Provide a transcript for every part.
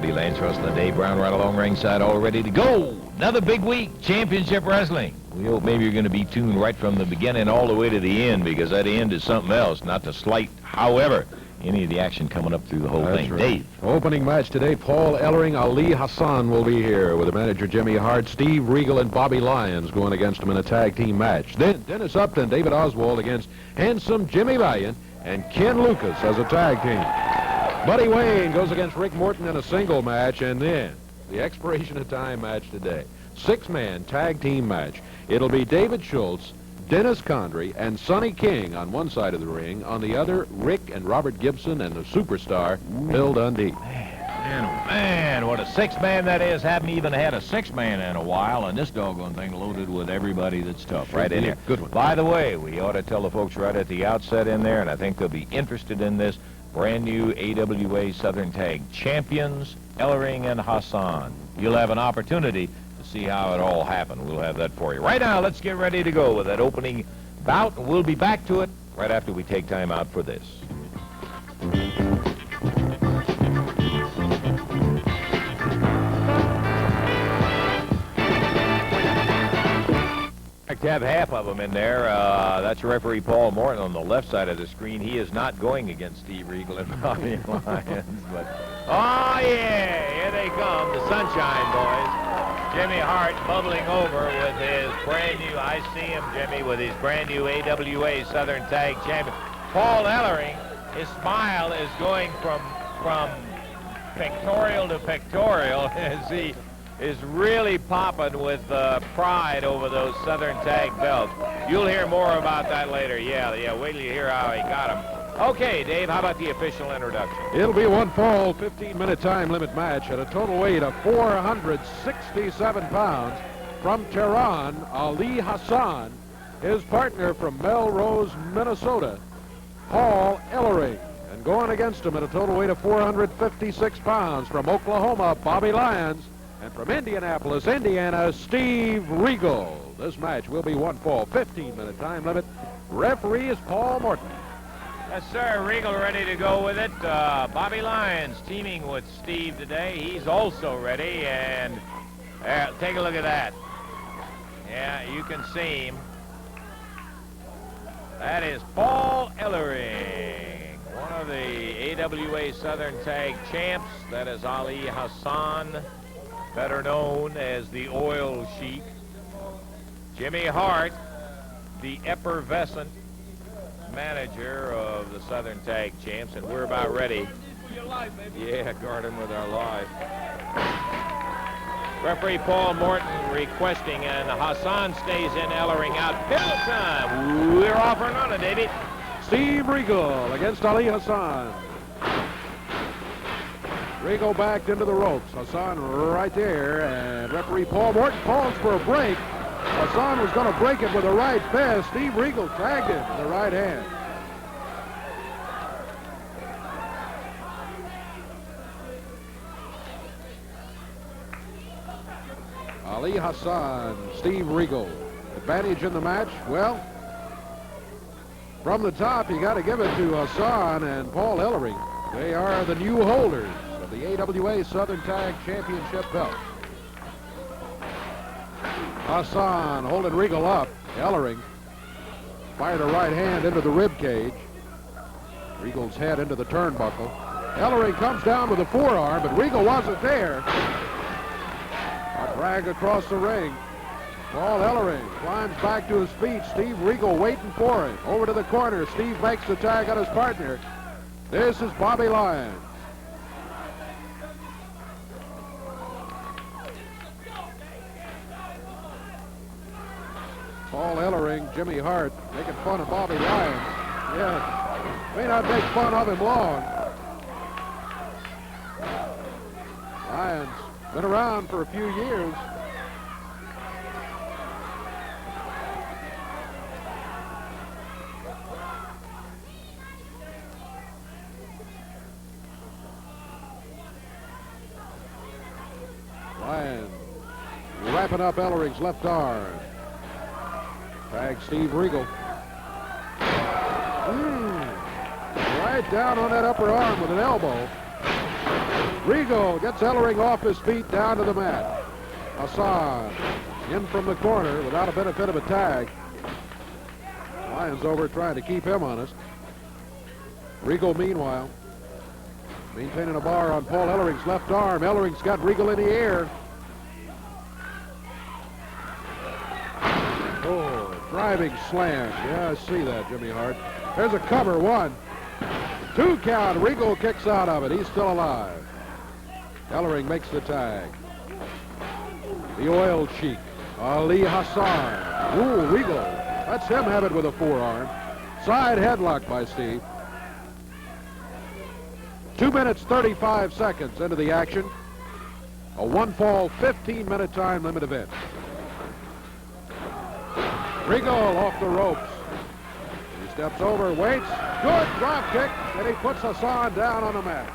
Buddy Lyons, Russell, Dave Brown right along ringside, all ready to go. Another big week, championship wrestling. We hope maybe you're going to be tuned right from the beginning all the way to the end, because that end is something else, not to slight, however, any of the action coming up through the whole thing. Right. Dave. Opening match today, Paul Ellering, Ali Hassan will be here with the manager Jimmy Hart, Steve Regal, and Bobby Lyons going against him in a tag team match. Then Dennis Upton, David Oswald against handsome Jimmy Valiant, and Ken Lucas as a tag team. Buddy Wayne goes against Rick Morton in a single match, and then the expiration of time match today. Six-man tag team match. It'll be David Schultz, Dennis Condrey, and Sonny King on one side of the ring. On the other, Rick and Robert Gibson and the superstar, Bill Dundee. Man, oh man, what a six-man that is. Haven't even had a six-man in a while, and this doggone thing loaded with everybody that's tough right in there. Good one. By the way, we ought to tell the folks right at the outset in there, and I think they'll be interested in this, brand new AWA Southern Tag champions, Ellering and Hassan. You'll have an opportunity to see how it all happened. We'll have that for you. Right now, let's get ready to go with that opening bout. We'll be back to it right after we take time out for this. To have half of them in there. That's referee Paul Morton on the left side of the screen. He is not going against Steve Regal and Bobby Lyons. But oh yeah, here they come, the Sunshine Boys. Jimmy Hart bubbling over with his brand new. I see him, Jimmy, with his brand new AWA Southern Tag Champion. Paul Ellering, his smile is going from pictorial to pictorial as he is really popping with pride over those Southern Tag belts. You'll hear more about that later. Yeah, wait till you hear how he got them. Okay, Dave, how about the official introduction? It'll be one fall, 15-minute time limit match at a total weight of 467 pounds. From Tehran, Ali Hassan. His partner from Melrose, Minnesota, Paul Ellering. And going against him at a total weight of 456 pounds from Oklahoma, Bobby Lyons. And from Indianapolis, Indiana, Steve Regal. This match will be one fall, 15-minute time limit. Referee is Paul Morton. Yes, sir. Regal ready to go with it. Bobby Lyons teaming with Steve today. He's also ready. And take a look at that. Yeah, you can see him. That is Paul Ellering, one of the AWA Southern Tag champs. That is Ali Hassan, better known as the Oil Sheik. Jimmy Hart, the effervescent manager of the Southern Tag Champs, and we're about ready. Yeah, guard him with our life. Referee Paul Morton requesting, and Hassan stays in, Ellering out. Pill time. We're off and running, Davey. Steve Regal against Ali Hassan. Regal backed into the ropes. Hassan right there, and referee Paul Morton calls for a break. Hassan was going to break it with a right fist. Steve Regal tagged him with the right hand. Ali Hassan, Steve Regal. Advantage in the match? Well, from the top, you got to give it to Hassan and Paul Ellering. They are the new holders of the AWA Southern Tag Championship belt. Hassan holding Regal up. Ellering fired a right hand into the rib cage. Regal's head into the turnbuckle. Ellering comes down with a forearm, but Regal wasn't there. A drag across the ring. Paul Ellering climbs back to his feet. Steve Regal waiting for him. Over to the corner. Steve makes the tag on his partner. This is Bobby Lyons. Paul Ellering, Jimmy Hart making fun of Bobby Lyons. Yeah, may not make fun of him long. Lyons been around for a few years. Lyons wrapping up Ellering's left arm. Tag Steve Regal. Right down on that upper arm with an elbow. Regal gets Ellering off his feet down to the mat. Hassan in from the corner without a benefit of a tag. Lyons over trying to keep him honest. Regal, meanwhile, maintaining a bar on Paul Ellering's left arm. Ellering's got Regal in the air. Oh, driving slam. Yeah, I see that, Jimmy Hart. There's a cover, 1, 2 count. Regal kicks out of it. He's still alive. Ellering makes the tag. The oil cheek, Ali Hassan. Ooh, Regal. That's him have it with a forearm. Side headlock by Steve. 2 minutes, 35 seconds into the action. A one-fall, 15-minute time limit event. Regal off the ropes. He steps over, waits. Good drop kick, and he puts Hassan down on the mat.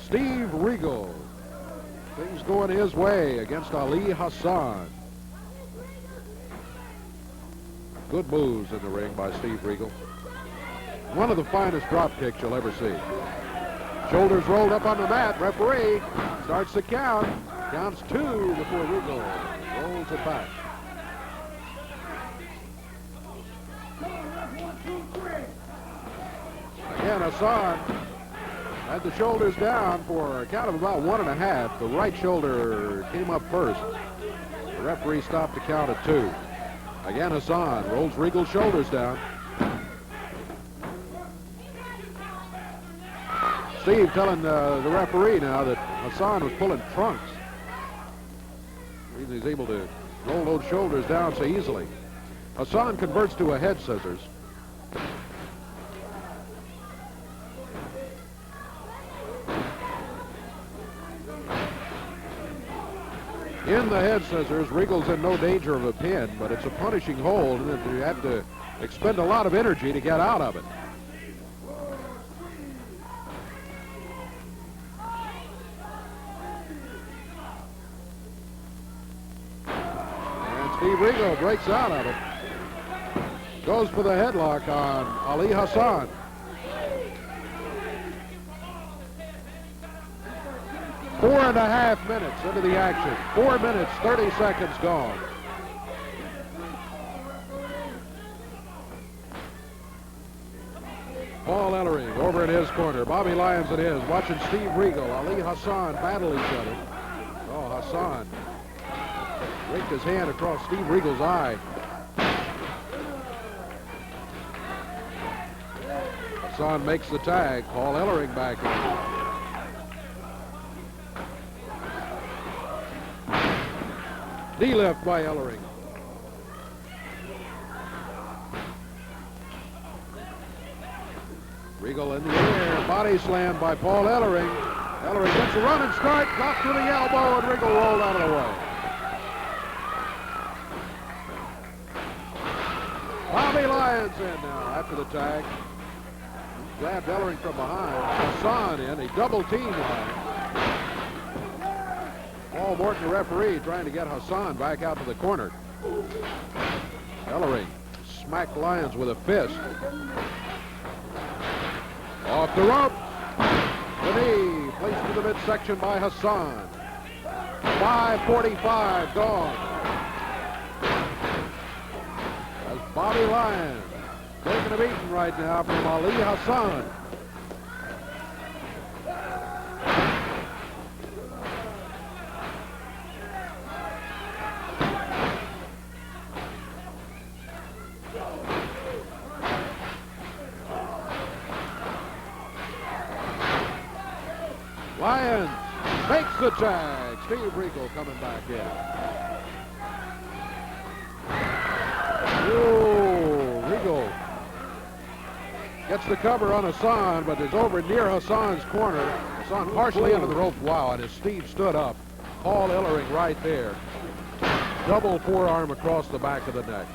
Steve Regal. Things going his way against Ali Hassan. Good moves in the ring by Steve Regal. One of the finest drop kicks you'll ever see. Shoulders rolled up on the mat. Referee starts the count. Counts 2 before Regal rolls it back. Again, Hassan had the shoulders down for a count of about 1.5. The right shoulder came up first. The referee stopped the count at 2. Again, Hassan rolls Regal's shoulders down. Steve telling the referee now that Hassan was pulling trunks. The reason he's able to roll those shoulders down so easily. Hassan converts to a head scissors. In the head scissors, Regal's in no danger of a pin, but it's a punishing hold, and you have to expend a lot of energy to get out of it. And Steve Regal breaks out of it. Goes for the headlock on Ali Hassan. Four and a half minutes into the action. 4 minutes, 30 seconds gone. Paul Ellering over in his corner. Bobby Lyons in his. Watching Steve Regal, Ali Hassan battle each other. Oh, Hassan raked his hand across Steve Regal's eye. Hassan makes the tag. Paul Ellering back in. Knee lift by Ellering. Regal in the air. Body slam by Paul Ellering. Ellering gets a running start. Dropped to the elbow, and Regal rolled out of the way. Bobby Lyons in now after the tag. Grabbed Ellering from behind. Hassan in. He double teamed Lyons. Paul Morton, the referee, trying to get Hassan back out to the corner. Ellering smacked Lyons with a fist. Off the rope. The knee placed to the midsection by Hassan. 5:45 gone. As Bobby Lyons taking a beating right now from Ali Hassan. Lyons makes the tag. Steve Regal coming back in. Oh, Regal gets the cover on Hassan, but is over near Hassan's corner. Hassan partially into the rope. Wow, and as Steve stood up, Paul Ellering right there. Double forearm across the back of the neck.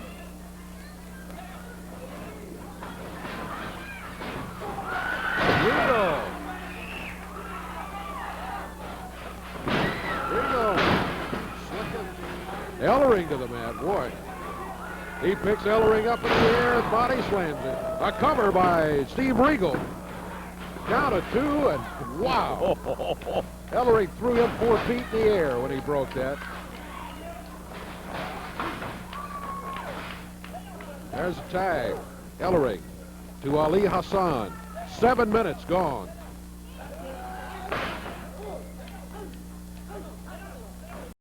Regal. Ellering to the mat, boy. He picks Ellering up in the air and body slams it. A cover by Steve Regal. Down to 2, and wow. Ellering threw him 4 feet in the air when he broke that. There's a tag. Ellering to Ali Hassan. 7 minutes gone.